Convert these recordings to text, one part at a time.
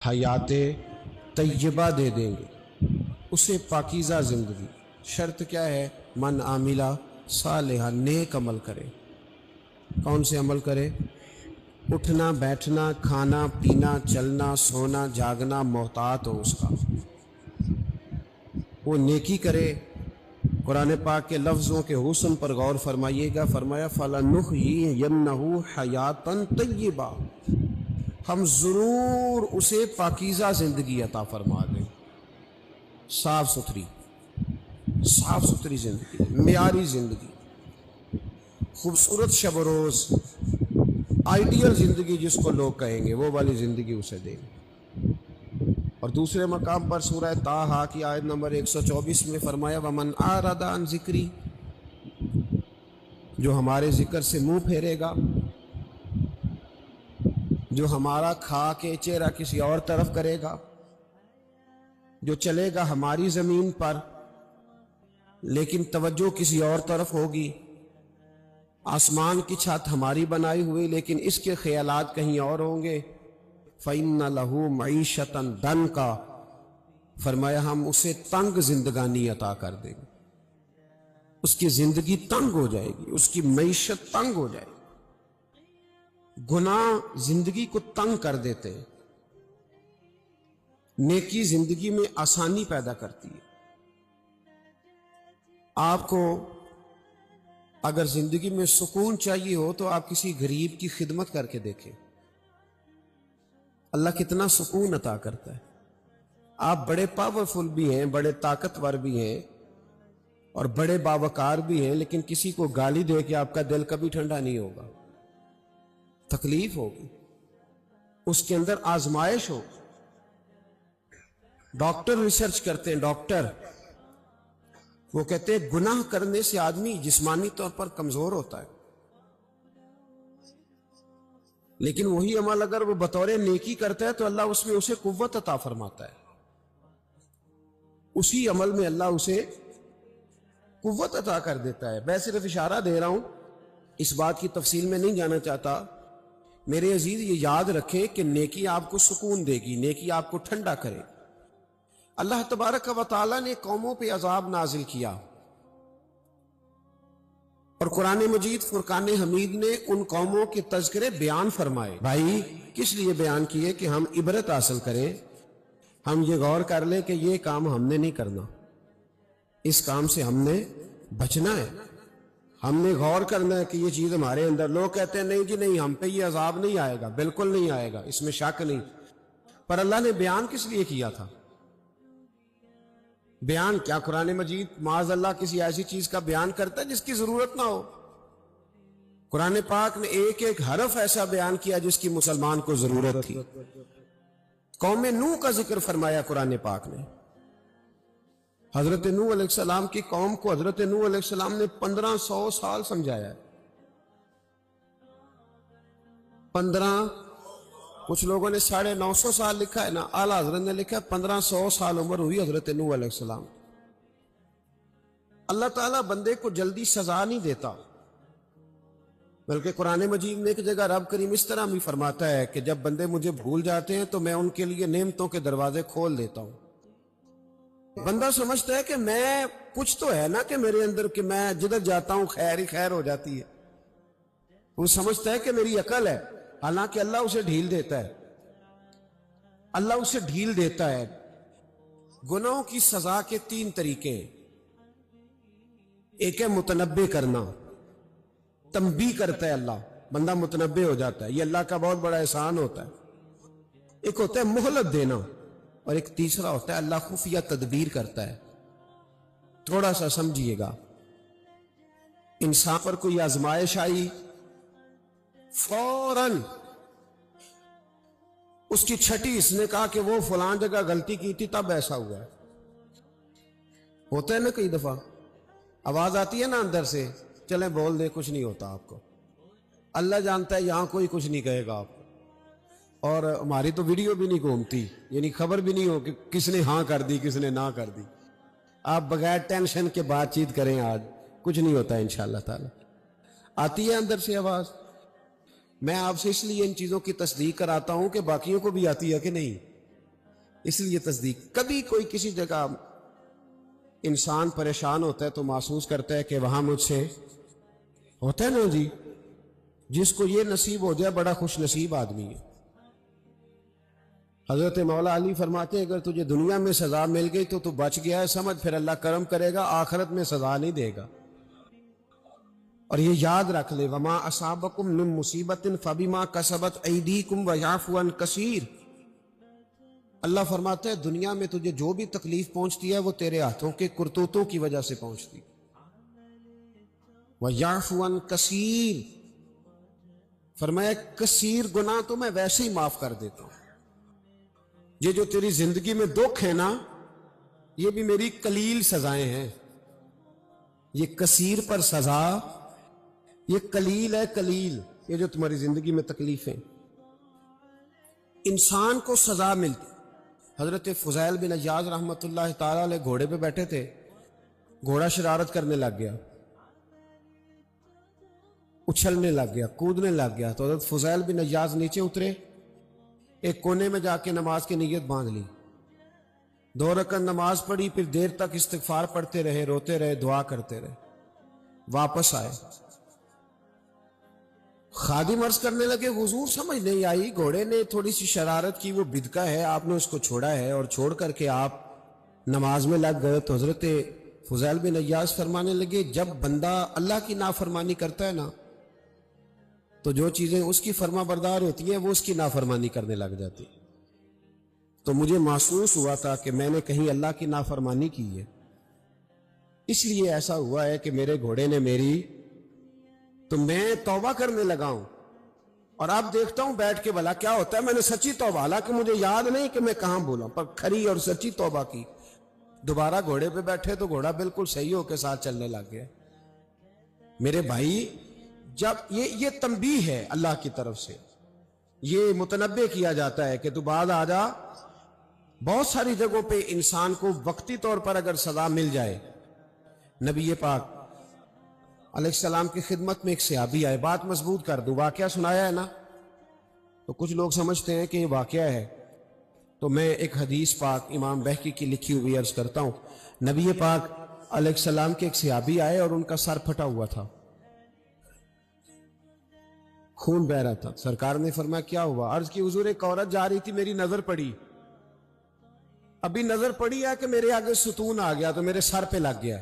حیات طیبہ دے دیں گے اسے، پاکیزہ زندگی۔ شرط کیا ہے؟ من عاملہ صالحا، نیک عمل کرے۔ کون سے عمل کرے؟ اٹھنا بیٹھنا، کھانا پینا، چلنا سونا جاگنا محتاط ہو اس کا، وہ نیکی کرے۔ قرآن پاک کے لفظوں کے حسن پر غور فرمائیے گا، فرمایا فَلَنُحْيِيَنَّهُ حَيَاتًا طَيِّبَةً، ہم ضرور اسے پاکیزہ زندگی عطا فرما دیں، صاف ستھری زندگی، معیاری زندگی، خوبصورت شب و روز، آئیڈیل زندگی جس کو لوگ کہیں گے، وہ والی زندگی اسے دیں گے۔ اور دوسرے مقام پر سورہ طٰہٰ کی آیت نمبر 124 میں فرمایا وَمَنْ أَعْرَضَ عَنْ ذِكْرِی، جو ہمارے ذکر سے منہ پھیرے گا، جو ہمارا کھا کے چہرہ کسی اور طرف کرے گا، جو چلے گا ہماری زمین پر لیکن توجہ کسی اور طرف ہوگی، آسمان کی چھت ہماری بنائی ہوئی لیکن اس کے خیالات کہیں اور ہوں گے، فَإِنَّ لَهُ مَعِيشَةً ضَنْكًا، فرمایا ہم اسے تنگ زندگانی عطا کر دیں گے، اس کی زندگی تنگ ہو جائے گی، اس کی معیشت تنگ ہو جائے گی۔ گناہ زندگی کو تنگ کر دیتے ہیں، نیکی زندگی میں آسانی پیدا کرتی ہے۔ آپ کو اگر زندگی میں سکون چاہیے ہو تو آپ کسی غریب کی خدمت کر کے دیکھیں، اللہ کتنا سکون عطا کرتا ہے۔ آپ بڑے پاورفل بھی ہیں، بڑے طاقتور بھی ہیں اور بڑے باوقار بھی ہیں، لیکن کسی کو گالی دے کے آپ کا دل کبھی ٹھنڈا نہیں ہوگا، تکلیف ہوگی، اس کے اندر آزمائش ہوگی۔ ڈاکٹر ریسرچ کرتے ہیں، ڈاکٹر وہ کہتے ہیں گناہ کرنے سے آدمی جسمانی طور پر کمزور ہوتا ہے، لیکن وہی عمل اگر وہ بطور نیکی کرتا ہے تو اللہ اس میں اسے قوت عطا فرماتا ہے، اسی عمل میں اللہ اسے قوت عطا کر دیتا ہے۔ میں صرف اشارہ دے رہا ہوں، اس بات کی تفصیل میں نہیں جانا چاہتا۔ میرے عزیز یہ یاد رکھیں کہ نیکی آپ کو سکون دے گی، نیکی آپ کو ٹھنڈا کرے۔ اللہ تبارک و تعالیٰ نے قوموں پہ عذاب نازل کیا اور قرآن مجید فرقان حمید نے ان قوموں کے تذکرے بیان فرمائے۔ بھائی کس لیے بیان کیے؟ کہ ہم عبرت حاصل کریں، ہم یہ غور کر لیں کہ یہ کام ہم نے نہیں کرنا، اس کام سے ہم نے بچنا ہے، ہم نے غور کرنا ہے کہ یہ چیز ہمارے اندر۔ لوگ کہتے ہیں نہیں جی نہیں، ہم پہ یہ عذاب نہیں آئے گا، بالکل نہیں آئے گا، اس میں شک نہیں۔ پر اللہ نے بیان کس لیے کیا تھا؟ بیان کیا قرآن مجید معاذ اللہ کسی ایسی چیز کا بیان کرتا ہے جس کی ضرورت نہ ہو؟ قرآن پاک نے ایک ایک حرف ایسا بیان کیا جس کی مسلمان کو ضرورت تھی۔ قوم نوح کا ذکر فرمایا قرآن پاک نے، حضرت نوح علیہ السلام کی قوم کو حضرت نوح علیہ السلام نے 1500 سال سمجھایا ہے۔ 15، کچھ لوگوں نے 950 سال لکھا ہے نا، اعلیٰ حضرت نے لکھا ہے 1500 سال عمر ہوئی حضرت نوح علیہ السلام۔ اللہ تعالیٰ بندے کو جلدی سزا نہیں دیتا، بلکہ قرآن مجید میں ایک جگہ رب کریم اس طرح بھی فرماتا ہے کہ جب بندے مجھے بھول جاتے ہیں تو میں ان کے لیے نعمتوں کے دروازے کھول دیتا ہوں۔ بندہ سمجھتا ہے کہ میں کچھ تو ہے نا کہ میرے اندر، کہ میں جدھر جاتا ہوں خیر ہی خیر ہو جاتی ہے، وہ سمجھتا ہے کہ میری عقل ہے، حالانکہ اللہ اسے ڈھیل دیتا ہے، اللہ اسے ڈھیل دیتا ہے۔ گناہوں کی سزا کے 3 طریقے ہیں۔ ایک ہے متنبع کرنا، تنبیہ کرتا ہے اللہ، بندہ متنبع ہو جاتا ہے، یہ اللہ کا بہت بڑا احسان ہوتا ہے۔ ایک ہوتا ہے مہلت دینا، اور ایک تیسرا ہوتا ہے اللہ خفیہ تدبیر کرتا ہے۔ تھوڑا سا سمجھیے گا، انسان پر کوئی آزمائش آئی، فوراً اس کی چھٹی اس نے کہا کہ وہ فلان جگہ غلطی کی تھی تب ایسا ہوا ہے۔ ہوتا ہے نا کئی دفعہ، آواز آتی ہے نا اندر سے، چلیں بول دیں کچھ نہیں ہوتا آپ کو، اللہ جانتا ہے یہاں کوئی کچھ نہیں کہے گا آپ کو، اور ہماری تو ویڈیو بھی نہیں گھومتی، یعنی خبر بھی نہیں ہو کہ کس نے ہاں کر دی کس نے نہ کر دی۔ آپ بغیر ٹینشن کے بات چیت کریں، آج کچھ نہیں ہوتا ہے انشاءاللہ تعالی۔ آتی ہے اندر سے آواز، میں آپ سے اس لیے ان چیزوں کی تصدیق کراتا ہوں کہ باقیوں کو بھی آتی ہے کہ نہیں۔ اس لیے تصدیق. کبھی کوئی کسی جگہ انسان پریشان ہوتا ہے تو محسوس کرتا ہے کہ وہاں مجھ سے ہوتا ہے نا جی، جس کو یہ نصیب ہو جائے بڑا خوش نصیب آدمی ہے. حضرت مولا علی فرماتے ہیں اگر تجھے دنیا میں سزا مل گئی تو بچ گیا ہے، سمجھ پھر اللہ کرم کرے گا، آخرت میں سزا نہیں دے گا. اور یہ یاد رکھ لے، وما اصابکم من مصیبت فبما کسبت ایدیکم ویعفو عن کثیر. اللہ فرماتا ہے دنیا میں تجھے جو بھی تکلیف پہنچتی ہے وہ تیرے ہاتھوں کے کرتوتوں کی وجہ سے پہنچتی. ویعفو عن کثیر، فرمایا کثیر گناہ تو میں ویسے ہی معاف کر دیتا ہوں. یہ جو تیری زندگی میں دکھ ہے نا، یہ بھی میری قلیل سزائیں ہیں. یہ کثیر پر سزا، یہ قلیل ہے. قلیل یہ جو تمہاری زندگی میں تکلیفیں. انسان کو سزا ملتی. حضرت فضیل بن عیاض رحمۃ اللہ تعالی علیہ گھوڑے پہ بیٹھے تھے، گھوڑا شرارت کرنے لگ گیا، اچھلنے لگ گیا، کودنے لگ گیا. تو حضرت فضیل بن عیاض نیچے اترے، ایک کونے میں جا کے نماز کی نیت باندھ لی، 2 رکعت نماز پڑھی، پھر دیر تک استغفار پڑھتے رہے، روتے رہے، دعا کرتے رہے. واپس آئے، خادم عرض کرنے لگے حضور سمجھ نہیں آئی، گھوڑے نے تھوڑی سی شرارت کی، وہ بدکا ہے، آپ نے اس کو چھوڑا ہے اور چھوڑ کر کے آپ نماز میں لگ گئے. تو حضرت فضیل بن عیاض فرمانے لگے جب بندہ اللہ کی نافرمانی کرتا ہے نا تو جو چیزیں اس کی فرما بردار ہوتی ہیں وہ اس کی نافرمانی کرنے لگ جاتی. تو مجھے محسوس ہوا تھا کہ میں نے کہیں اللہ کی نافرمانی کی ہے، اس لیے ایسا ہوا ہے کہ میرے گھوڑے نے میری، تو میں توبہ کرنے لگا ہوں. اور اب دیکھتا ہوں بیٹھ کے بھلا کیا ہوتا ہے. میں نے سچی توبہ، حالانکہ مجھے یاد نہیں کہ میں کہاں بولا، پر کھری اور سچی توبہ کی. دوبارہ گھوڑے پہ بیٹھے تو گھوڑا بالکل صحیح ہو کے ساتھ چلنے لگ گیا. میرے بھائی جب یہ تنبیہ ہے اللہ کی طرف سے، یہ متنبہ کیا جاتا ہے کہ تو بعد آ جا. بہت ساری جگہوں پہ انسان کو وقتی طور پر اگر سزا مل جائے. نبی پاک علیہ السلام کی خدمت میں ایک صحابی آئے، بات مضبوط کر دوں، واقعہ سنایا ہے نا تو کچھ لوگ سمجھتے ہیں کہ یہ واقعہ ہے، تو میں ایک حدیث پاک امام بہقی کی لکھی ہوئی عرض کرتا ہوں. نبی پاک علیہ السلام کے ایک صحابی آئے اور ان کا سر پھٹا ہوا تھا، خون بہ رہا تھا. سرکار نے فرمایا کیا ہوا؟ عرض کی حضور ایک عورت جا رہی تھی، میری نظر پڑی، ابھی نظر پڑی ہے کہ میرے آگے ستون آ گیا تو میرے سر پہ لگ گیا.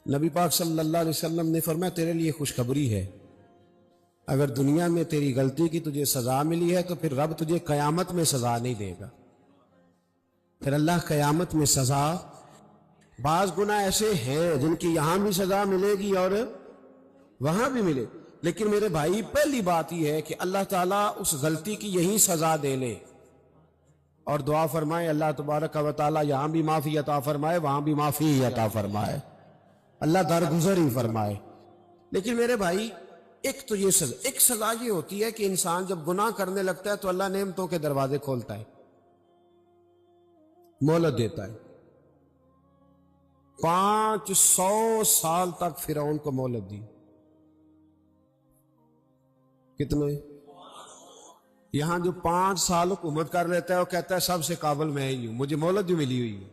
نبی پاک صلی اللہ علیہ وسلم نے فرمایا تیرے لیے خوشخبری ہے، اگر دنیا میں تیری غلطی کی تجھے سزا ملی ہے تو پھر رب تجھے قیامت میں سزا نہیں دے گا. پھر اللہ قیامت میں سزا، بعض گناہ ایسے ہیں جن کی یہاں بھی سزا ملے گی اور وہاں بھی ملے، لیکن میرے بھائی پہلی بات یہ ہے کہ اللہ تعالیٰ اس غلطی کی یہی سزا دے لے اور دعا فرمائے اللہ تبارک و تعالیٰ یہاں بھی معافی عطا فرمائے، وہاں بھی معافی عطا فرمائے، اللہ درگزر ہی فرمائے. لیکن میرے بھائی ایک تو یہ سزا، ایک سزا یہ ہوتی ہے کہ انسان جب گناہ کرنے لگتا ہے تو اللہ نعمتوں کے دروازے کھولتا ہے، مہلت دیتا ہے. 500 سال تک فرعون کو مہلت دی. کتنے؟ یہاں جو 5 سال حکومت کر لیتا ہے وہ کہتا ہے سب سے قابل میں ہی ہوں، مجھے مہلت بھی ملی ہوئی ہے.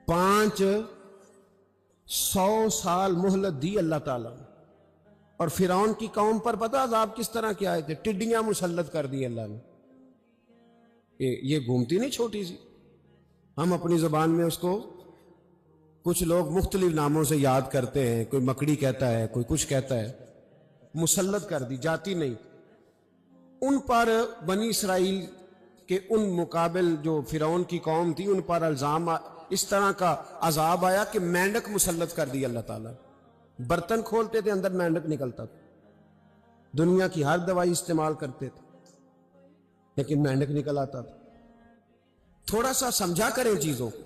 500 سال مہلت دی اللہ تعالیٰ نے. اور فرعون کی قوم پر پتہ عذاب کس طرح کیا آئے تھے؟ ٹڈیاں مسلط کر دی اللہ نے. یہ گھومتی نہیں چھوٹی سی، ہم اپنی زبان میں اس کو کچھ لوگ مختلف ناموں سے یاد کرتے ہیں، کوئی مکڑی کہتا ہے، کوئی کچھ کہتا ہے. مسلط کر دی، جاتی نہیں. ان پر بنی اسرائیل کے ان مقابل جو فرعون کی قوم تھی ان پر الزام اس طرح کا عذاب آیا کہ مینڈک مسلط کر دی اللہ تعالیٰ. برتن کھولتے تھے اندر مینڈک نکلتا تھا، دنیا کی ہر دوائی استعمال کرتے تھے لیکن مینڈک نکل آتا تھا. تھوڑا سا سمجھا کریں چیزوں کو.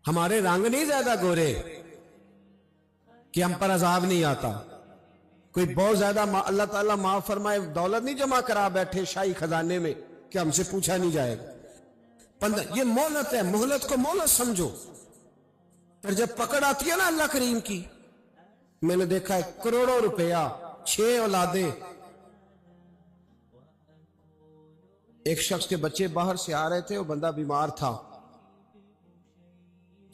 ہمارے رنگ نہیں زیادہ گورے کہ ہم پر عذاب نہیں آتا. کوئی بہت زیادہ اللہ تعالیٰ معاف فرمائے دولت نہیں جمع کرا بیٹھے شاہی خزانے میں کہ ہم سے پوچھا نہیں جائے گا. یہ مہلت ہے، مہلت کو مہلت سمجھو. پھر جب پکڑ آتی ہے نا اللہ کریم کی، میں نے دیکھا ہے کروڑوں روپیہ، 6 اولادیں، ایک شخص کے بچے باہر سے آ رہے تھے، وہ بندہ بیمار تھا.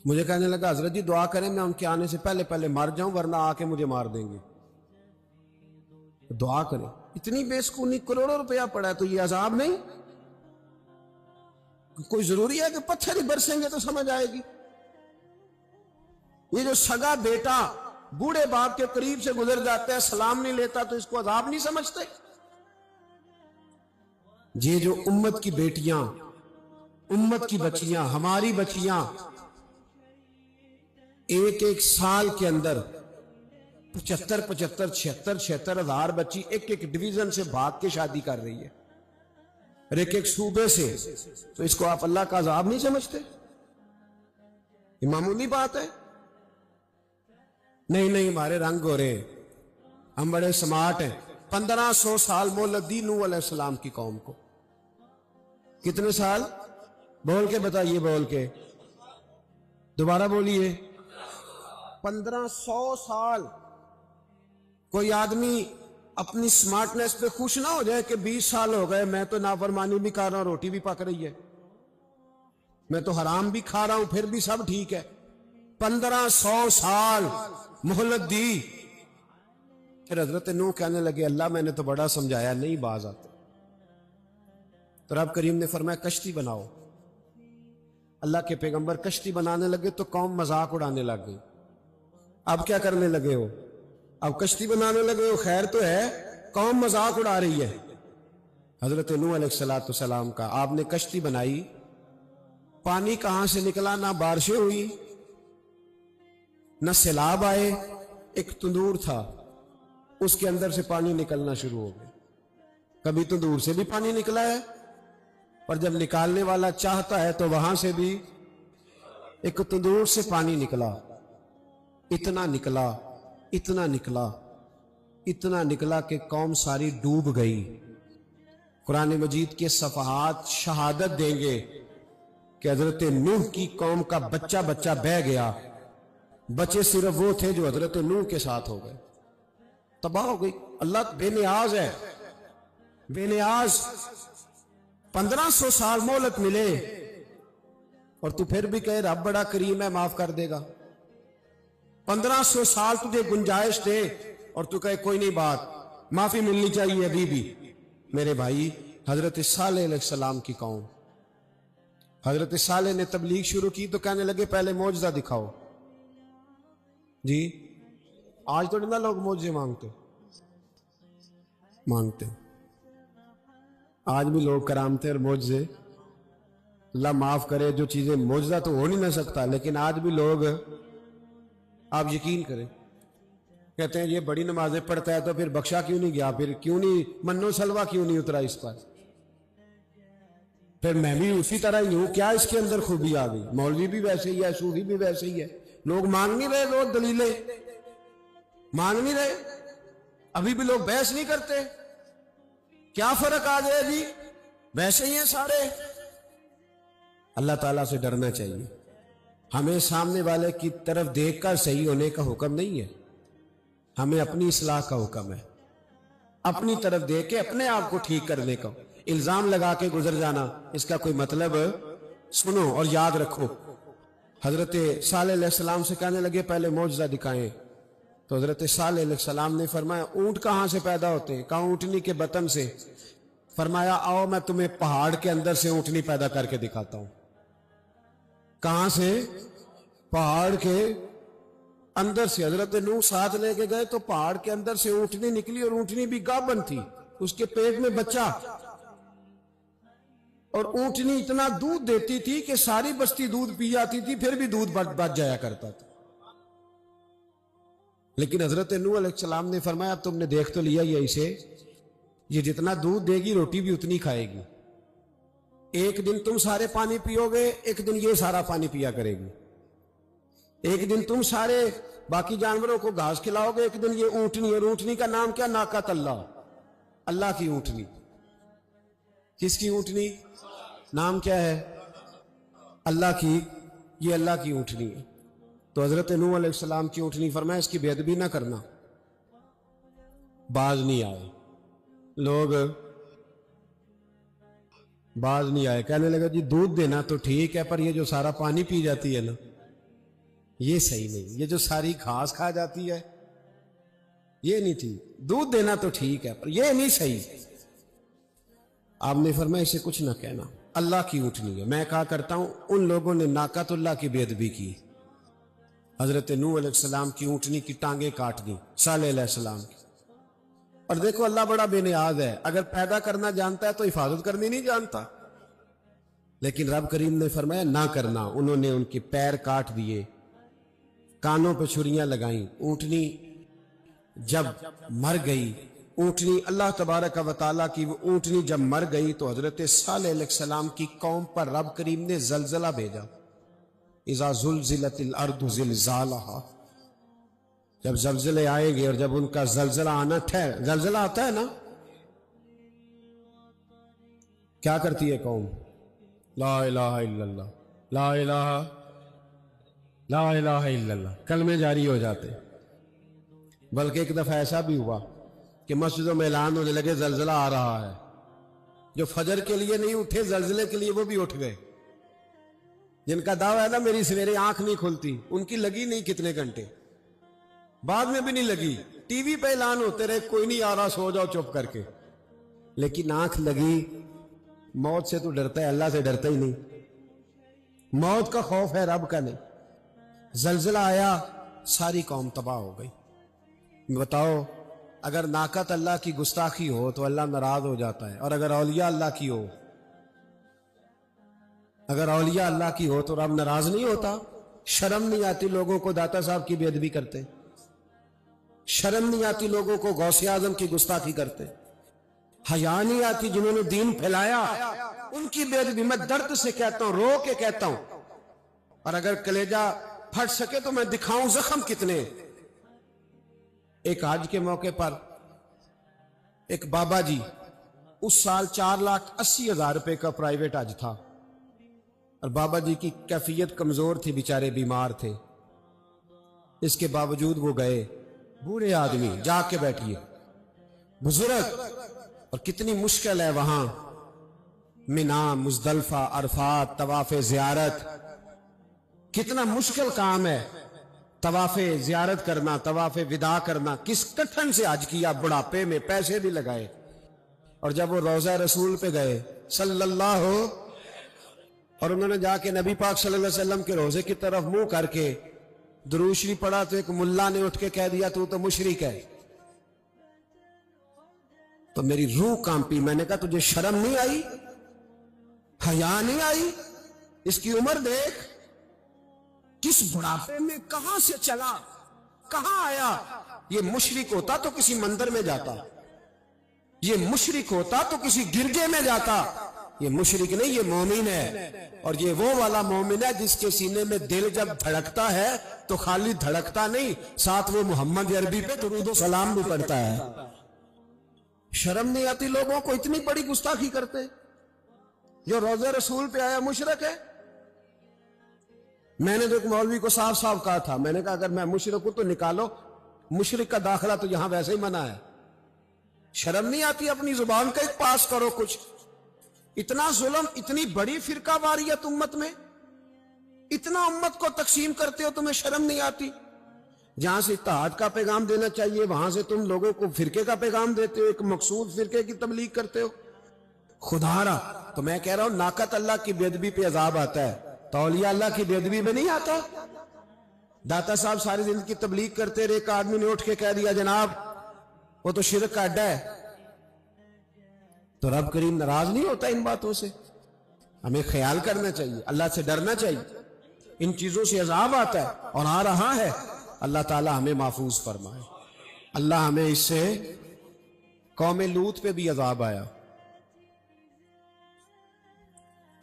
مجھے کہنے لگا حضرت جی دعا کریں میں ان کے آنے سے پہلے پہلے مر جاؤں ورنہ آ کے مجھے مار دیں گے. دعا کریں. اتنی بے سکونی، کروڑوں روپیہ پڑا ہے تو یہ عذاب نہیں؟ کوئی ضروری ہے کہ پتھر ہی برسیں گے تو سمجھ آئے گی؟ یہ جو سگا بیٹا بوڑھے باپ کے قریب سے گزر جاتا ہے، سلام نہیں لیتا، تو اس کو عذاب نہیں سمجھتے؟ یہ جو امت کی بیٹیاں، امت کی بچیاں، ہماری بچیاں ایک ایک سال کے اندر 75,000 ہزار بچی ایک ایک ڈویژن سے بھاگ کے شادی کر رہی ہے، اور ایک ایک صوبے سے، تو اس کو آپ اللہ کا عذاب نہیں سمجھتے؟ یہ معمولی بات ہے؟ نہیں ہمارے رنگ ہو رہے، ہم بڑے سمارٹ ہیں. 1500 سال مہلت دی نوح علیہ السلام کی قوم کو. کتنے سال؟ بول کے بتائیے، بول کے دوبارہ بولیے. 1500 سال. کوئی آدمی اپنی سمارٹنس پہ خوش نہ ہو جائے کہ 20 سال ہو گئے میں تو نافرمانی بھی کر رہا ہوں، روٹی بھی پک رہی ہے، میں تو حرام بھی کھا رہا ہوں، پھر بھی سب ٹھیک ہے. 1500 سال مہلت دی. پھر حضرت نوح کہنے لگے اللہ میں نے تو بڑا سمجھایا، نہیں باز آتے. تو رب کریم نے فرمایا کشتی بناؤ. اللہ کے پیغمبر کشتی بنانے لگے تو قوم مذاق اڑانے لگ گئی. اب کیا کرنے لگے ہو؟ اب کشتی بنانے لگے ہو، خیر تو ہے، قوم مذاق اڑا رہی ہے. حضرت نوح علیہ السلام کا آپ نے کشتی بنائی، پانی کہاں سے نکلا؟ نہ بارشیں ہوئی، نہ سیلاب آئے. ایک تندور تھا، اس کے اندر سے پانی نکلنا شروع ہو گیا. کبھی تندور سے بھی پانی نکلا ہے، پر جب نکالنے والا چاہتا ہے تو وہاں سے بھی ایک تندور سے پانی نکلا. اتنا نکلا، اتنا نکلا، اتنا نکلا کہ قوم ساری ڈوب گئی. قرآن مجید کے صفحات شہادت دیں گے کہ حضرت نوح کی قوم کا بچہ بچہ بہہ گیا. بچے صرف وہ تھے جو حضرت نوح کے ساتھ ہو گئے، تباہ ہو گئی. اللہ بے نیاز ہے، بے نیاز. 1500 سال مہلت ملے اور تو پھر بھی کہے رب بڑا کریم ہے، معاف کر دے گا. 1500 سال تجھے گنجائش دے اور تو کہے کوئی نہیں، بات معافی ملنی چاہیے ابھی بھی. میرے بھائی، حضرت صالح علیہ السلام کی قوم، حضرت صالح نے تبلیغ شروع کی تو کہنے لگے پہلے معجزہ دکھاؤ. جی آج تو نہ لوگ معجزے مانگتے، آج بھی لوگ کرامتے اور معجزے، اللہ معاف کرے، جو چیزیں معجزہ تو ہو نہیں نہ سکتا، لیکن آج بھی لوگ، آپ یقین کریں، کہتے ہیں یہ بڑی نمازیں پڑھتا ہے تو پھر بخشا کیوں نہیں گیا، پھر کیوں نہیں منو سلوا کیوں نہیں اترا اس پر، پھر میں بھی اسی طرح ہی ہوں، کیا اس کے اندر خوبی آ گئی؟ مولوی بھی ویسے ہی ہے، صوفی بھی ویسے ہی ہے. لوگ مانگ نہیں رہے، لوگ دلیلیں مانگ نہیں رہے. ابھی بھی لوگ بحث نہیں کرتے. کیا فرق آ گیا جی؟ ویسے ہی ہیں سارے. اللہ تعالیٰ سے ڈرنا چاہیے. ہمیں سامنے والے کی طرف دیکھ کر صحیح ہونے کا حکم نہیں ہے، ہمیں اپنی اصلاح کا حکم ہے. اپنی طرف دیکھ کے اپنے آپ کو ٹھیک کرنے کا. الزام لگا کے گزر جانا، اس کا کوئی مطلب؟ سنو اور یاد رکھو. حضرت صالح علیہ السلام سے کہنے لگے پہلے معجزہ دکھائیں. تو حضرت صالح علیہ السلام نے فرمایا اونٹ کہاں سے پیدا ہوتے ہیں؟ کہا اونٹنی کے بطن سے. فرمایا آؤ میں تمہیں پہاڑ کے اندر سے اونٹنی پیدا کر کے دکھاتا ہوں. کہاں سے؟ پہاڑ کے اندر سے. حضرت نوح ساتھ لے کے گئے تو پہاڑ کے اندر سے اونٹنی نکلی، اور اونٹنی بھی گابن تھی، اس کے پیٹ میں بچہ، اور اونٹنی اتنا دودھ دیتی تھی کہ ساری بستی دودھ پی جاتی تھی، پھر بھی دودھ بچ جایا کرتا تھا. لیکن حضرت نوح علیہ السلام نے فرمایا تم نے دیکھ تو لیا یہ اسے، یہ جتنا دودھ دے گی روٹی بھی اتنی کھائے گی. ایک دن تم سارے پانی پیو گے، ایک دن یہ سارا پانی پیا کرے گی. ایک دن تم سارے باقی جانوروں کو گھاس کھلاؤ گے، ایک دن یہ اونٹنی. اور اونٹنی کا نام کیا؟ ناقۃ اللہ، اللہ کی اونٹنی. کس کی اونٹنی؟ نام کیا ہے؟ اللہ کی. یہ اللہ کی اونٹنی ہے. تو حضرت نوح علیہ السلام کی اونٹنی فرمایا اس کی بے ادبی نہ کرنا. باز نہیں آئے. لوگ باز نہیں آئے. کہنے لگا جی دودھ دینا تو ٹھیک ہے، پر یہ جو سارا پانی پی جاتی ہے نا یہ صحیح نہیں. یہ جو ساری گھاس کھا جاتی ہے یہ نہیں ٹھیک. دودھ دینا تو ٹھیک ہے پر یہ نہیں صحیح. آپ نے فرمایا اسے کچھ نہ کہنا، اللہ کی اونٹنی ہے. میں کہا کرتا ہوں ان لوگوں نے ناقۃ اللہ کی بے ادبی کی. حضرت نوح علیہ السلام کی اونٹنی کی ٹانگیں کاٹ دی، صالح علیہ السلام کی. اور دیکھو اللہ بڑا بے نیاز ہے، اگر پیدا کرنا جانتا ہے تو حفاظت کرنی نہیں جانتا. لیکن رب کریم نے فرمایا نہ کرنا. انہوں نے ان کے پیر کاٹ دیے، کانوں پہ چھریاں لگائیں. اونٹنی جب مر گئی، اونٹنی اللہ تبارک و تعالیٰ کی وہ اونٹنی جب مر گئی تو حضرت صالح علیہ السلام کی قوم پر رب کریم نے زلزلہ بھیجا. اذا زلزلت الارض زلزالہا، جب زلزلے آئیں گے اور جب ان کا زلزلہ آنا زلزلہ آتا ہے نا کیا کرتی ہے قوم؟ لا الہ الا اللہ، لا الہ لا الہ الا اللہ، کلمے جاری ہو جاتے. بلکہ ایک دفعہ ایسا بھی ہوا کہ مسجدوں میں اعلان ہونے لگے زلزلہ آ رہا ہے. جو فجر کے لیے نہیں اٹھے زلزلے کے لیے وہ بھی اٹھ گئے. جن کا دعویٰ ہے نا میری سویرے آنکھ نہیں کھلتی، ان کی لگی نہیں کتنے گھنٹے، بعد میں بھی نہیں لگی. ٹی وی پہ اعلان ہوتے رہے کوئی نہیں آ رہا سو جاؤ چپ کر کے، لیکن آنکھ لگی. موت سے تو ڈرتا ہے، اللہ سے ڈرتا ہی نہیں. موت کا خوف ہے رب کا نہیں. زلزلہ آیا ساری قوم تباہ ہو گئی. بتاؤ اگر ناقت اللہ کی گستاخی ہو تو اللہ ناراض ہو جاتا ہے، اور اگر اولیاء اللہ کی ہو، اگر اولیاء اللہ کی ہو تو رب ناراض نہیں ہوتا. شرم نہیں آتی لوگوں کو داتا صاحب کی بے ادبی کرتے، شرم نہیں آتی لوگوں کو غوث اعظم کی گستاخی کرتے، حیا نہیں آتی جنہوں نے دین پھیلایا ان کی بے ادبی. میں درد سے کہتا ہوں، رو کے کہتا ہوں، اور اگر کلیجہ پھٹ سکے تو میں دکھاؤں زخم کتنے. ایک حج کے موقع پر ایک بابا جی، اس سال 4,80,000 روپے کا پرائیویٹ حج تھا، اور بابا جی کی کیفیت کمزور تھی، بیچارے بیمار تھے. اس کے باوجود وہ گئے. بوڑھے آدمی، جا کے بیٹھیے، بزرگ، اور کتنی مشکل ہے وہاں منا، مزدلفہ، عرفات، طواف زیارت، کتنا مشکل کام ہے طواف زیارت کرنا، طواف وداع کرنا. کس کٹھن سے حج کیا، بڑھاپے میں پیسے بھی لگائے. اور جب وہ روضہ رسول پہ گئے صلی اللہ، اور انہوں نے جا کے نبی پاک صلی اللہ علیہ وسلم کے روضے کی طرف منہ کر کے درود شریف پڑھا تو ایک ملا نے اٹھ کے کہہ دیا تو مشرک ہے. تو میری روح کانپی. میں نے کہا تجھے شرم نہیں آئی، حیا نہیں آئی؟ اس کی عمر دیکھ، کس بڑھاپے میں کہاں سے چلا کہاں آیا. یہ مشرک ہوتا تو کسی مندر میں جاتا، یہ مشرک ہوتا تو کسی گرجے میں جاتا. یہ مشرک نہیں، یہ مومن ہے. اور یہ وہ والا مومن ہے جس کے سینے میں دل جب دھڑکتا ہے تو خالی دھڑکتا نہیں، ساتھ وہ محمد عربی پہ درود و سلام بھی پڑھتا ہے. شرم نہیں آتی لوگوں کو؟ اتنی بڑی گستاخی کرتے. جو روضہ رسول پہ آیا مشرک ہے. میں نے تو ایک مولوی کو صاف صاف کہا تھا، میں نے کہا اگر میں مشرک ہوں تو نکالو، مشرک کا داخلہ تو یہاں ویسے ہی منع ہے. شرم نہیں آتی؟ اپنی زبان کا ایک پاس کرو کچھ. اتنا ظلم، اتنی بڑی فرقہ واریت امت میں، اتنا امت کو تقسیم کرتے ہو، تمہیں شرم نہیں آتی؟ جہاں سے اتحاد کا پیغام دینا چاہیے وہاں سے تم لوگوں کو فرقے کا پیغام دیتے ہو، ایک مقصود فرقے کی تبلیغ کرتے ہو. خدا را، تو میں کہہ رہا ہوں ناقت اللہ کی بے ادبی پہ عذاب آتا ہے تو اولیاء اللہ کی بے ادبی میں نہیں آتا. داتا صاحب ساری زندگی تبلیغ کرتے رہے، ایک آدمی نے اٹھ کے کہہ دیا جناب وہ تو شرک کا اڈا ہے، تو رب کریم ناراض نہیں ہوتا ان باتوں سے؟ ہمیں خیال کرنا چاہیے، اللہ سے ڈرنا چاہیے. ان چیزوں سے عذاب آتا ہے اور آ رہا ہے. اللہ تعالی ہمیں محفوظ فرمائے. اللہ ہمیں اس سے، قوم لوط پہ بھی عذاب آیا.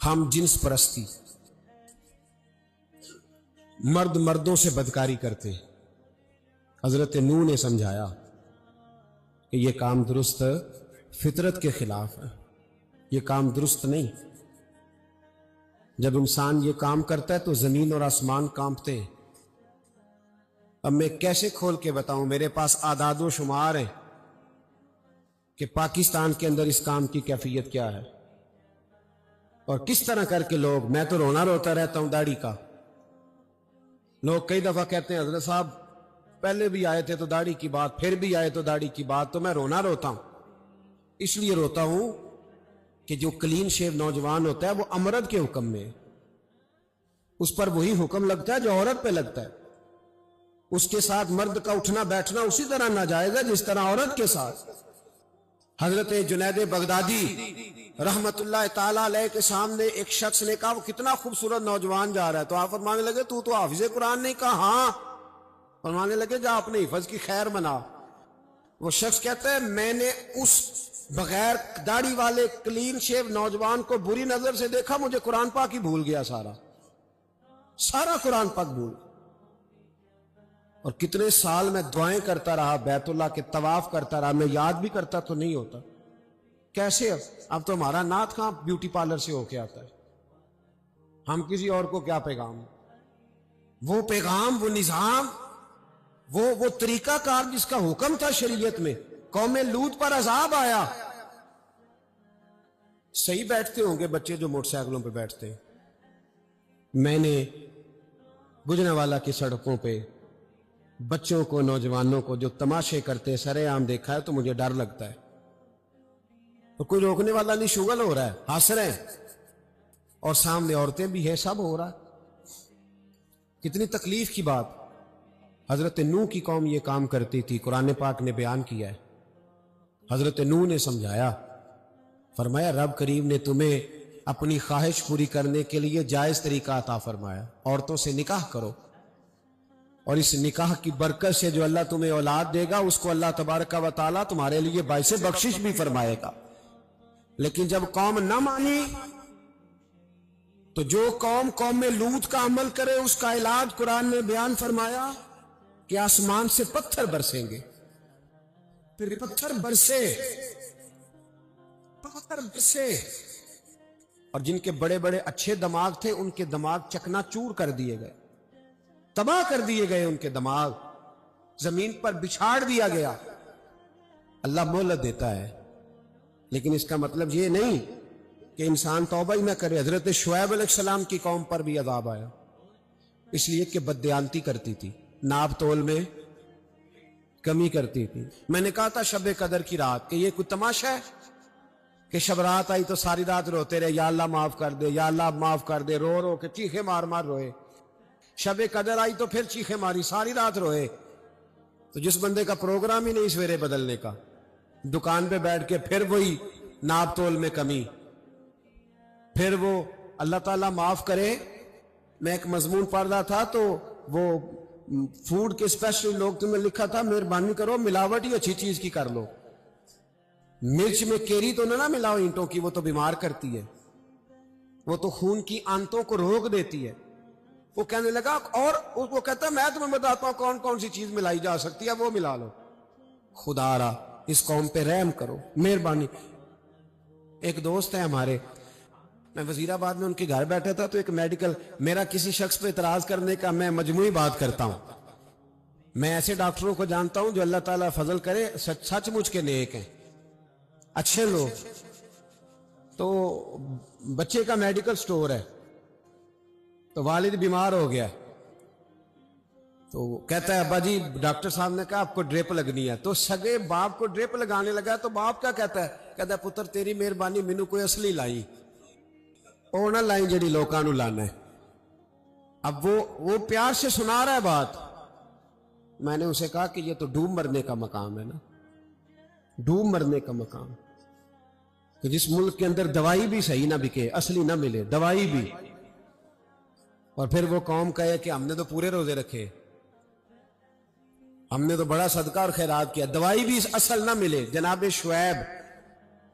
ہم جنس پرستی، مرد مردوں سے بدکاری کرتے. حضرت نوح نے سمجھایا کہ یہ کام درست فطرت کے خلاف ہے، یہ کام درست نہیں. جب انسان یہ کام کرتا ہے تو زمین اور آسمان کانپتے ہیں. اب میں کیسے کھول کے بتاؤں؟ میرے پاس اعداد و شمار ہیں کہ پاکستان کے اندر اس کام کی کیفیت کیا ہے. اور کس طرح کر کے لوگ، میں تو رونا روتا رہتا ہوں داڑھی کا. لوگ کئی دفعہ کہتے ہیں حضرت صاحب پہلے بھی آئے تھے تو داڑھی کی بات، پھر بھی آئے تو داڑھی کی بات. تو میں رونا روتا ہوں، اس لیے روتا ہوں کہ جو کلین شیو نوجوان ہوتا ہے وہ امرد کے حکم میں، اس پر وہی حکم لگتا ہے جو عورت پہ لگتا ہے. اس کے ساتھ مرد کا اٹھنا بیٹھنا اسی طرح ناجائز ہے جس طرح عورت کے ساتھ. حضرت جنید بغدادی رحمت اللہ تعالیٰ علیہ کے سامنے ایک شخص نے کہا وہ کتنا خوبصورت نوجوان جا رہا ہے، تو آپ فرمانے لگے تو حافظ قرآن نہیں؟ کہا ہاں. فرمانے لگے جا اپنے حفظ کی خیر منا. وہ شخص کہتا ہے میں نے اس بغیر داڑھی والے کلین شیو نوجوان کو بری نظر سے دیکھا، مجھے قرآن پاک ہی بھول گیا، سارا قرآن پاک بھول. اور کتنے سال میں دعائیں کرتا رہا، بیت اللہ کے طواف کرتا رہا، میں یاد بھی کرتا تو نہیں ہوتا. کیسے اب تو ہمارا نعت کہاں بیوٹی پارلر سے ہو کے آتا ہے، ہم کسی اور کو کیا پیغام، وہ پیغام، وہ نظام، وہ طریقہ کار جس کا حکم تھا شریعت میں. قوم لوط پر عذاب آیا. صحیح بیٹھتے ہوں گے بچے جو موٹر سائیکلوں پہ بیٹھتے ہیں. میں نے گجرانوالہ کی سڑکوں پہ بچوں کو، نوجوانوں کو جو تماشے کرتے سرے عام دیکھا ہے تو مجھے ڈر لگتا ہے. اور کوئی روکنے والا نہیں، شغل ہو رہا ہے، ہنس رہے ہیں، اور سامنے عورتیں بھی ہے، سب ہو رہا ہے. کتنی تکلیف کی بات. حضرت نوح کی قوم یہ کام کرتی تھی، قرآن پاک نے بیان کیا ہے. حضرت نوح نے سمجھایا، فرمایا رب کریم نے تمہیں اپنی خواہش پوری کرنے کے لیے جائز طریقہ عطا فرمایا، عورتوں سے نکاح کرو، اور اس نکاح کی برکت سے جو اللہ تمہیں اولاد دے گا اس کو اللہ تبارک و تعالیٰ تمہارے لیے باعث بخشش بھی فرمائے گا. لیکن جب قوم نہ مانی تو جو قوم لوط کا عمل کرے اس کا علاج قرآن نے بیان فرمایا کہ آسمان سے پتھر برسیں گے. پھر پتھر برسے، اور جن کے بڑے بڑے اچھے دماغ تھے ان کے دماغ چکنا چور کر دیے گئے، تباہ کر دیے گئے، ان کے دماغ زمین پر بچھاڑ دیا گیا. اللہ مہلت دیتا ہے، لیکن اس کا مطلب یہ نہیں کہ انسان توبہ ہی نہ کرے. حضرت شعیب علیہ السلام کی قوم پر بھی عذاب آیا، اس لیے کہ بددیانتی کرتی تھی، ناپ تول میں کمی کرتی تھی. میں نے کہا تھا شب قدر کی رات کہ یہ کوئی تماشا ہے کہ شب رات آئی تو ساری رات روتے رہے، یا اللہ معاف کر دے، یا اللہ معاف کر دے، رو رو کے چیخے مار مار روئے. شب قدر آئی تو پھر چیخے ماری، ساری رات روئے. تو جس بندے کا پروگرام ہی نہیں سویرے بدلنے کا، دکان پہ بیٹھ کے پھر وہی ناپ تول میں کمی، پھر وہ اللہ تعالیٰ معاف کرے. میں ایک مضمون پڑھ رہا تھا تو وہ فوڈ کے اسپیشل لوگ تمہیں لکھا تھا مہربانی کرو ملاوٹ ہی اچھی چیز کی کر لو، مرچ میں کیری تو نہ ملاؤ اینٹوں کی، وہ تو بیمار کرتی ہے، وہ تو خون کی آنتوں کو روک دیتی ہے. وہ کہنے لگا، اور وہ کہتا ہے میں تمہیں بتاتا ہوں کون کون سی چیز ملائی جا سکتی ہے، وہ ملا لو. خدا را اس قوم پہ رحم کرو، مہربانی. ایک دوست ہے ہمارے، میں وزیر آباد میں ان کے گھر بیٹھا تھا تو ایک میڈیکل، میرا کسی شخص پہ اعتراض کرنے کا میں مجموعی بات کرتا ہوں. میں ایسے ڈاکٹروں کو جانتا ہوں جو اللہ تعالیٰ فضل کرے سچ مچ کے نیک ہیں، اچھے لوگ. تو بچے کا میڈیکل سٹور ہے، تو والد بیمار ہو گیا، تو کہتا ہے ابا جی ڈاکٹر صاحب نے کہا آپ کو ڈریپ لگنی ہے. تو سگے باپ کو ڈریپ لگانے لگا تو باپ کیا کہتا ہے پتر تیری مہربانی مینو کوئی اصلی لائی، وہ نہ لائی جڑی لوکاں نو لانا ہے. اب وہ پیار سے سنا رہا ہے بات. میں نے اسے کہا کہ یہ تو ڈوب مرنے کا مقام ہے نا، ڈوب مرنے کا مقام، کہ جس ملک کے اندر دوائی بھی صحیح نہ بکے، اصلی نہ ملے دوائی بھی، اور پھر وہ قوم کہے کہ ہم نے تو پورے روزے رکھے، ہم نے تو بڑا صدقہ اور خیرات کیا، دوائی بھی اصل نہ ملے. جناب شعیب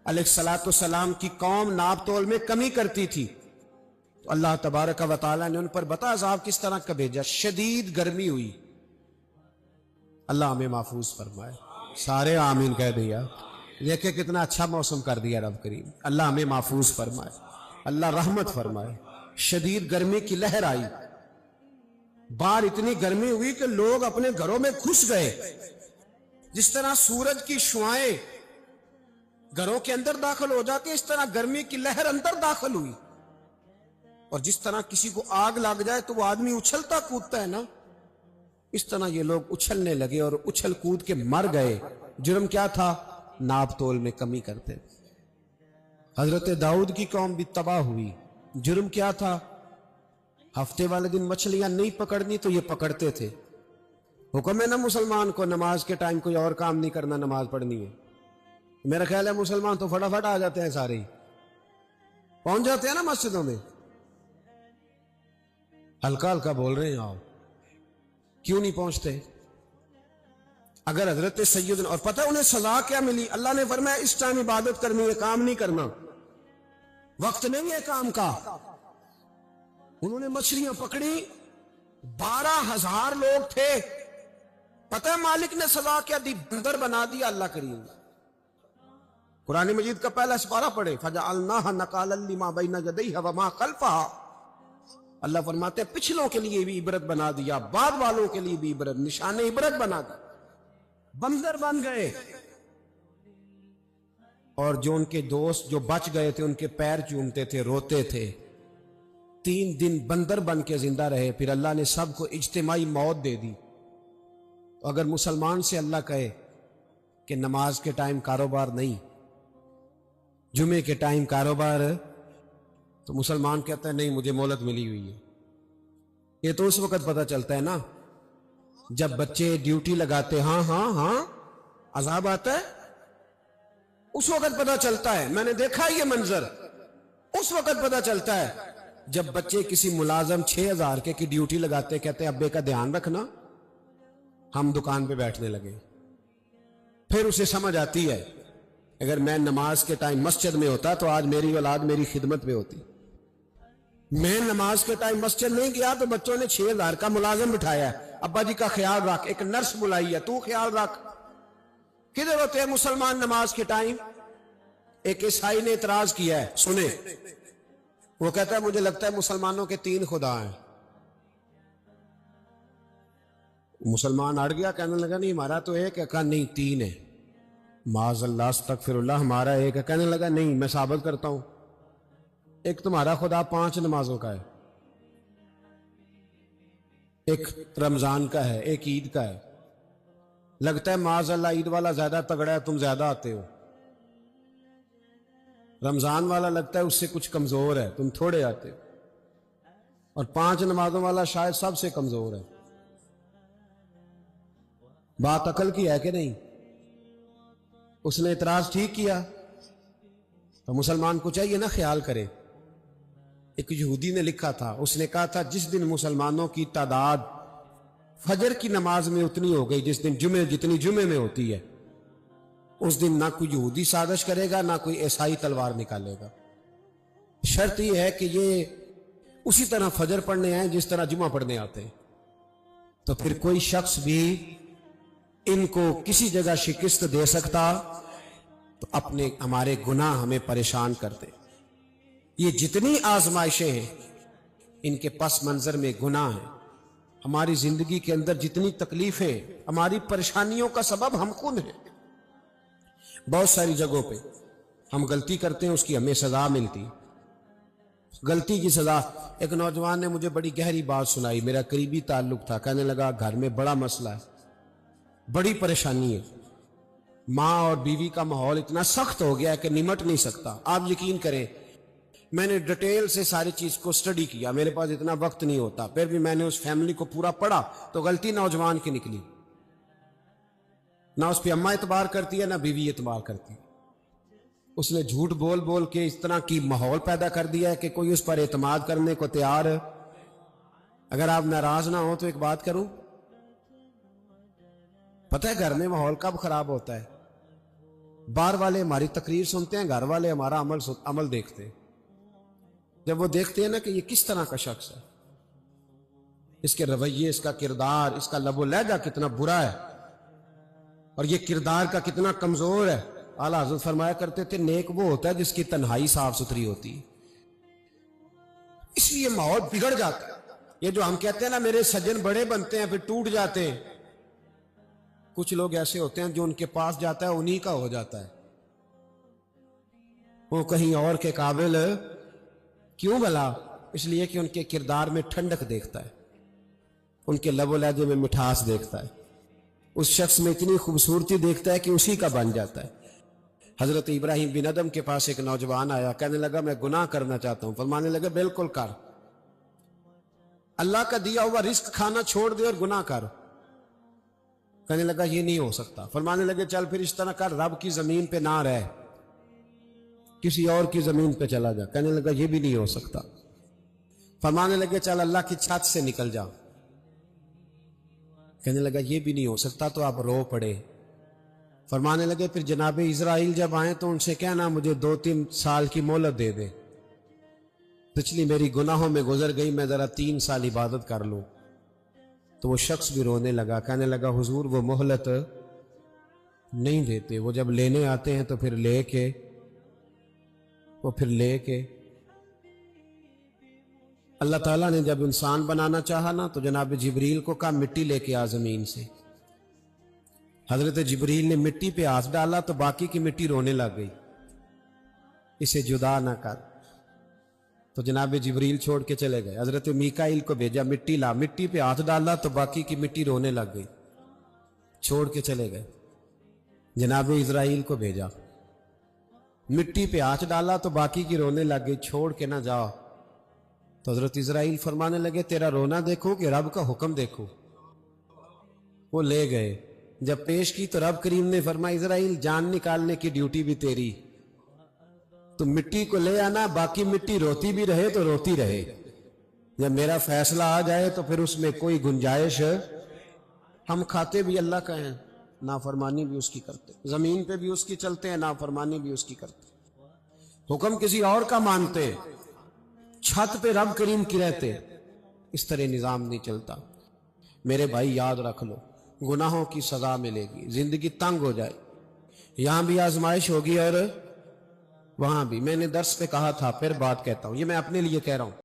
علیہ السلام کی قوم ناپ تول میں کمی کرتی تھی، تو اللہ تبارک و تعالیٰ نے ان پر بتا عذاب کس طرح کا بھیجا. شدید گرمی ہوئی، اللہ ہمیں محفوظ فرمائے. سارے آمین کہہ دیا. دیکھیں کتنا اچھا موسم کر دیا رب کریم. اللہ ہمیں محفوظ فرمائے، اللہ رحمت فرمائے. شدید گرمی کی لہر آئی، باہر اتنی گرمی ہوئی کہ لوگ اپنے گھروں میں گھس گئے. جس طرح سورج کی شعاعیں گھروں کے اندر داخل ہو جاتی ہیں، اس طرح گرمی کی لہر اندر داخل ہوئی. اور جس طرح کسی کو آگ لگ جائے تو وہ آدمی اچھلتا کودتا ہے نا، اس طرح یہ لوگ اچھلنے لگے اور اچھل کود کے مر گئے۔ جرم کیا تھا؟ ناپ تول میں کمی کرتے۔ حضرت داؤد کی قوم بھی تباہ ہوئی۔ جرم کیا تھا؟ ہفتے والے دن مچھلیاں نہیں پکڑنی تو یہ پکڑتے تھے۔ حکم ہے نا مسلمان کو نماز کے ٹائم کوئی اور کام نہیں کرنا، نماز پڑھنی ہے۔ میرا خیال ہے مسلمان تو فٹافٹ آ جاتے ہیں، سارے ہی پہنچ جاتے ہیں نا مسجدوں میں۔ ہلکا ہلکا بول رہے ہیں آپ، کیوں نہیں پہنچتے؟ اگر حضرت سیدنا، اور پتہ انہیں سزا کیا ملی؟ اللہ نے فرمایا اس ٹائم عبادت کرنی ہے، کام نہیں کرنا، وقت نہیں ہے کام کا۔ انہوں نے مچھلیاں پکڑی، 12,000 لوگ تھے۔ پتہ ہے مالک نے سزا کیا دی؟ بندر بنا دیا اللہ کریم۔ قرآن مجید کا پہلا سپارہ پڑھے، فَجَعَلْنَاهَا نَكَالًا لِمَا بَيْنَ يَدَيْهَا وَمَا خَلْفَهَا۔ اللہ فرماتے ہیں پچھلوں کے لیے بھی عبرت بنا دیا، بعد والوں کے لیے بھی عبرت، نشان عبرت بنا دیا۔ بندر بن گئے، اور جو ان کے دوست جو بچ گئے تھے ان کے پیر چومتے تھے، روتے تھے۔ 3 دن بندر بن کے زندہ رہے، پھر اللہ نے سب کو اجتماعی موت دے دی۔ تو اگر مسلمان سے اللہ کہے کہ نماز کے ٹائم کاروبار نہیں، جمعے کے ٹائم کاروبار، تو مسلمان کہتا ہے نہیں مجھے مہلت ملی ہوئی ہے۔ یہ تو اس وقت پتہ چلتا ہے نا جب بچے ڈیوٹی لگاتے، ہاں ہاں ہاں عذاب آتا ہے، اس وقت پتہ چلتا ہے۔ میں نے دیکھا یہ منظر، اس وقت پتہ چلتا ہے جب بچے کسی ملازم 6,000 کی ڈیوٹی لگاتے، کہتے ہیں ابے کا دھیان رکھنا، ہم دکان پہ بیٹھنے لگے۔ پھر اسے سمجھ آتی ہے اگر میں نماز کے ٹائم مسجد میں ہوتا تو آج میری اولاد میری خدمت میں ہوتی۔ میں نماز کے ٹائم مسجد نہیں گیا تو بچوں نے 6,000 کا ملازم بٹھایا ہے، ابا جی کا خیال رکھ، ایک نرس بلائی ہے تو خیال رکھ۔ کدھر ہوتے ہیں مسلمان نماز کے ٹائم؟ ایک عیسائی نے اعتراض کیا ہے، سنیں، وہ کہتا ہے مجھے لگتا ہے مسلمانوں کے 3 خدا ہیں۔ مسلمان اڑ گیا، کہنے لگا نہیں ہمارا تو ایک ہے، کہا نہیں 3 ہے۔ معاذ اللہ استغفر اللہ، ہمارا ایک ہے، کہنے لگا نہیں میں ثابت کرتا ہوں، ایک تمہارا خدا 5 نمازوں کا ہے، ایک رمضان کا ہے، ایک عید کا ہے۔ لگتا ہے معاذ اللہ عید والا زیادہ تگڑا ہے، تم زیادہ آتے ہو۔ رمضان والا لگتا ہے اس سے کچھ کمزور ہے، تم تھوڑے آتے ہو۔ اور 5 نمازوں والا شاید سب سے کمزور ہے۔ بات عقل کی ہے کہ نہیں؟ اس نے اعتراض ٹھیک کیا، تو مسلمان کو چاہیے نا خیال کرے۔ ایک یہودی نے لکھا تھا، اس نے کہا تھا جس دن مسلمانوں کی تعداد فجر کی نماز میں اتنی ہو گئی جس دن جتنی جمعے میں ہوتی ہے، اس دن نہ کوئی یہودی سازش کرے گا، نہ کوئی عیسائی تلوار نکالے گا۔ شرط یہ ہے کہ یہ اسی طرح فجر پڑھنے آئیں جس طرح جمعہ پڑھنے آتے ہیں، تو پھر کوئی شخص بھی ان کو کسی جگہ شکست دے سکتا تو ہمارے گناہ ہمیں پریشان کرتے۔ یہ جتنی آزمائشیں ہیں ان کے پس منظر میں گناہ ہیں۔ ہماری زندگی کے اندر جتنی تکلیفیں، ہماری پریشانیوں کا سبب ہم خود ہیں۔ بہت ساری جگہوں پہ ہم غلطی کرتے ہیں، اس کی ہمیں سزا ملتی۔ غلطی کی سزا۔ ایک نوجوان نے مجھے بڑی گہری بات سنائی، میرا قریبی تعلق تھا، کہنے لگا گھر میں بڑا مسئلہ ہے، بڑی پریشانی ہے، ماں اور بیوی کا ماحول اتنا سخت ہو گیا ہے کہ نمٹ نہیں سکتا۔ آپ یقین کریں میں نے ڈیٹیل سے ساری چیز کو سٹڈی کیا، میرے پاس اتنا وقت نہیں ہوتا، پھر بھی میں نے اس فیملی کو پورا پڑھا تو غلطی نوجوان کی نکلی۔ نہ اس پہ اماں اعتبار کرتی ہے، نہ بیوی اعتبار کرتی ہے۔ اس نے جھوٹ بول بول کے اس طرح کی ماحول پیدا کر دیا ہے کہ کوئی اس پر اعتماد کرنے کو تیار ہے۔ اگر آپ ناراض نہ ہو تو ایک بات کروں، پتہ ہے گھر میں ماحول کب خراب ہوتا ہے؟ باہر والے ہماری تقریر سنتے ہیں، گھر والے ہمارا عمل دیکھتے ہیں۔ جب وہ دیکھتے ہیں نا کہ یہ کس طرح کا شخص ہے، اس کے رویے، اس کا کردار، اس کا لب و لہجہ کتنا برا ہے، اور یہ کردار کا کتنا کمزور ہے۔ اعلیٰ حضرت فرمایا کرتے تھے نیک وہ ہوتا ہے جس کی تنہائی صاف ستھری ہوتی ہے۔ اس لیے ماحول بگڑ جاتا ہے۔ یہ جو ہم کہتے ہیں نا میرے سجن بڑے بنتے ہیں پھر ٹوٹ جاتے ہیں، کچھ لوگ ایسے ہوتے ہیں جو ان کے پاس جاتا ہے انہی کا ہو جاتا ہے، وہ کہیں اور کے قابل کیوں بھلا؟ اس لیے کہ ان کے کردار میں ٹھنڈک دیکھتا ہے، ان کے لب و لہجے میں مٹھاس دیکھتا ہے، اس شخص میں اتنی خوبصورتی دیکھتا ہے کہ اسی کا بن جاتا ہے۔ حضرت ابراہیم بن ادم کے پاس ایک نوجوان آیا، کہنے لگا میں گناہ کرنا چاہتا ہوں۔ فرمانے لگے بالکل کر، اللہ کا دیا ہوا رزق کھانا چھوڑ دے اور گناہ کر۔ کہنے لگا یہ نہیں ہو سکتا۔ فرمانے لگے چل پھر اس طرح کر، رب کی زمین پہ نہ رہ، کسی اور کی زمین پہ چلا جا۔ کہنے لگا یہ بھی نہیں ہو سکتا۔ فرمانے لگے چل اللہ کی چھت سے نکل جا۔ کہنے لگا یہ بھی نہیں ہو سکتا، تو آپ رو پڑے۔ فرمانے لگے پھر جناب اسرائیل جب آئیں تو ان سے کہنا مجھے 2-3 سال کی مہلت دے دے، پچھلی میری گناہوں میں گزر گئی، میں ذرا 3 سال عبادت کر لوں۔ تو وہ شخص بھی رونے لگا، کہنے لگا حضور وہ مہلت نہیں دیتے، وہ جب لینے آتے ہیں تو پھر لے کے اللہ تعالیٰ نے جب انسان بنانا چاہا نا تو جناب جبریل کو کہا مٹی لے کے آ زمین سے۔ حضرت جبریل نے مٹی پہ ہاتھ ڈالا تو باقی کی مٹی رونے لگ گئی، اسے جدا نہ کر۔ تو جناب جبریل چھوڑ کے چلے گئے۔ حضرت میکائیل کو بھیجا مٹی لا، مٹی پہ ہاتھ ڈالا تو باقی کی مٹی رونے لگ گئی، چھوڑ کے چلے گئے۔ جناب اسرائیل کو بھیجا، مٹی پہ ہاتھ ڈالا تو باقی کی رونے لگ گئی، چھوڑ کے نہ جاؤ۔ تو حضرت اسرائیل فرمانے لگے تیرا رونا دیکھو کہ رب کا حکم دیکھو۔ وہ لے گئے، جب پیش کی تو رب کریم نے فرمایا اسرائیل جان نکالنے کی ڈیوٹی بھی تیری، تو مٹی کو لے آنا، باقی مٹی روتی بھی رہے تو روتی رہے، جب میرا فیصلہ آ جائے تو پھر اس میں کوئی گنجائش، ہم کھاتے بھی اللہ کا ہیں، نافرمانی بھی اس کی کرتے، زمین پہ بھی اس کی چلتے ہیں، نافرمانی بھی اس کی کرتے، حکم کسی اور کا مانتے، چھت پہ رب کریم کی رہتے۔ اس طرح نظام نہیں چلتا۔ میرے بھائی یاد رکھ لو، گناہوں کی سزا ملے گی، زندگی تنگ ہو جائے، یہاں بھی آزمائش ہوگی اور وہاں بھی۔ میں نے درس پہ کہا تھا، پھر بات کہتا ہوں، یہ میں اپنے لیے کہہ رہا ہوں۔